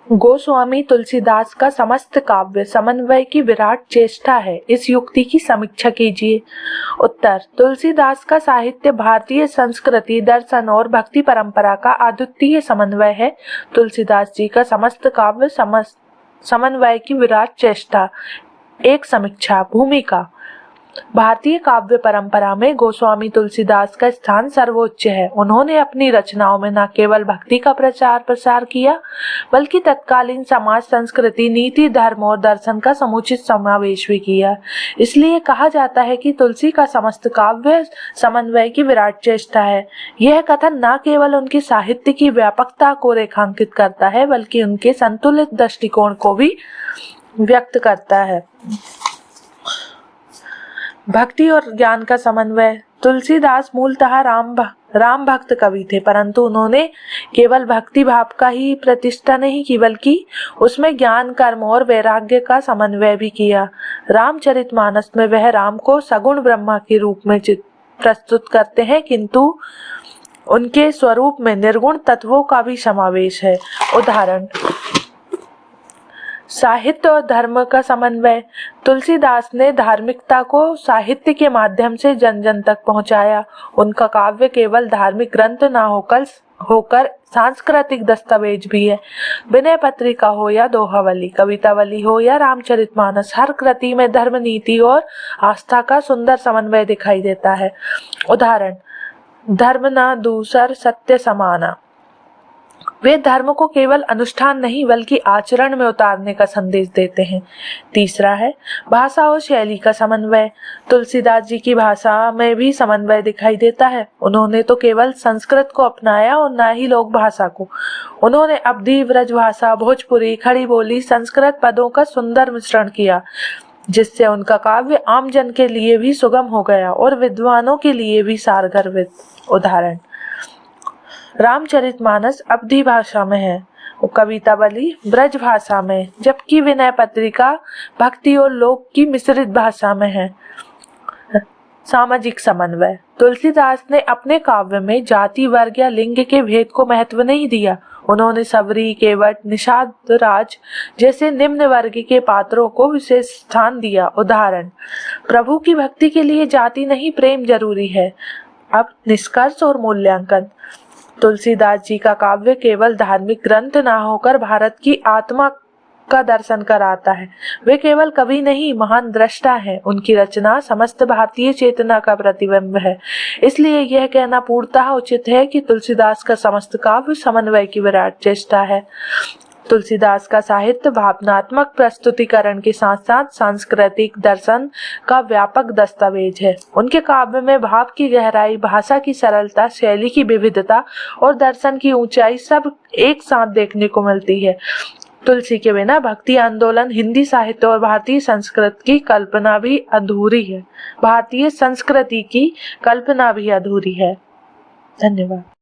गोस्वामी तुलसीदास का समस्त काव्य समन्वय की विराट चेष्टा है। इस युक्ति की समीक्षा कीजिए। उत्तर, तुलसीदास का साहित्य भारतीय संस्कृति, दर्शन और भक्ति परंपरा का अद्वितीय समन्वय है। तुलसीदास जी का समस्त काव्य समन्वय की विराट चेष्टा। एक समीक्षा। भूमिका। भारतीय काव्य परंपरा में गोस्वामी तुलसीदास का स्थान सर्वोच्च है। उन्होंने अपनी रचनाओं में न केवल भक्ति का प्रचार प्रसार किया, बल्कि तत्कालीन समाज, संस्कृति, नीति, धर्म और दर्शन का समुचित समावेश भी किया। इसलिए कहा जाता है कि तुलसी का समस्त काव्य समन्वय की विराट चेष्टा है। यह कथन न केवल उनके साहित्य की व्यापकता को रेखांकित करता है, बल्कि उनके संतुलित दृष्टिकोण को भी व्यक्त करता है। भक्ति और ज्ञान का समन्वय। तुलसीदास मूलतः राम भक्त कवि थे, परंतु उन्होंने केवल भक्ति भाव का ही प्रतिष्ठा नहीं की, बल्कि उसमें ज्ञान, कर्म और वैराग्य का समन्वय भी किया। रामचरितमानस में वह राम को सगुण ब्रह्मा के रूप में प्रस्तुत करते हैं, किंतु उनके स्वरूप में निर्गुण तत्वों का भी समावेश है। उदाहरण, साहित्य और धर्म का समन्वय। तुलसीदास ने धार्मिकता को साहित्य के माध्यम से जन जन तक पहुंचाया। उनका काव्य केवल धार्मिक ग्रंथ न होकर सांस्कृतिक दस्तावेज भी है। विनय पत्रिका हो या दोहावली, कवितावली हो या रामचरितमानस, हर कृति में धर्म, नीति और आस्था का सुंदर समन्वय दिखाई देता है। उदाहरण, धर्म न दूसर सत्य समाना। वे धर्म को केवल अनुष्ठान नहीं, बल्कि आचरण में उतारने का संदेश देते हैं। तीसरा है भाषा और शैली का समन्वय। तुलसीदास जी की भाषा में भी समन्वय दिखाई देता है। उन्होंने तो केवल संस्कृत को अपनाया और न ही लोक भाषा को। उन्होंने अवधी, ब्रज भाषा, भोजपुरी, खड़ी बोली, संस्कृत पदों का सुंदर मिश्रण किया, जिससे उनका काव्य आम जन के लिए भी सुगम हो गया और विद्वानों के लिए भी सारगर्भित। उदाहरण, रामचरितमानस अवधी भाषा में है, कवितावली ब्रज भाषा में, जबकि विनय पत्रिका भक्ति और लोक की मिश्रित भाषा में है। सामाजिक समन्वय। तुलसीदास ने अपने काव्य में जाति, वर्ग या लिंग के भेद को महत्व नहीं दिया। उन्होंने सबरी, केवट, निषाद, राज जैसे निम्न वर्ग के पात्रों को विशेष स्थान दिया। उदाहरण, प्रभु की भक्ति के लिए जाति नहीं, प्रेम जरूरी है। अब निष्कर्ष और मूल्यांकन। तुलसीदास जी का काव्य केवल धार्मिक ग्रंथ ना होकर भारत की आत्मा का दर्शन कराता है। वे केवल कवि नहीं, महान दृष्टा है। उनकी रचना समस्त भारतीय चेतना का प्रतिबिंब है। इसलिए यह कहना पूर्णतः उचित है कि तुलसीदास का समस्त काव्य समन्वय की विराट चेष्टा है। तुलसीदास का साहित्य भावनात्मक प्रस्तुतिकरण के साथ साथ सांस्कृतिक दर्शन का व्यापक दस्तावेज है। उनके काव्य में भाव की गहराई, भाषा की सरलता, शैली की विविधता और दर्शन की ऊंचाई सब एक साथ देखने को मिलती है। तुलसी के बिना भक्ति आंदोलन, हिंदी साहित्य और भारतीय संस्कृति की कल्पना भी अधूरी है। धन्यवाद।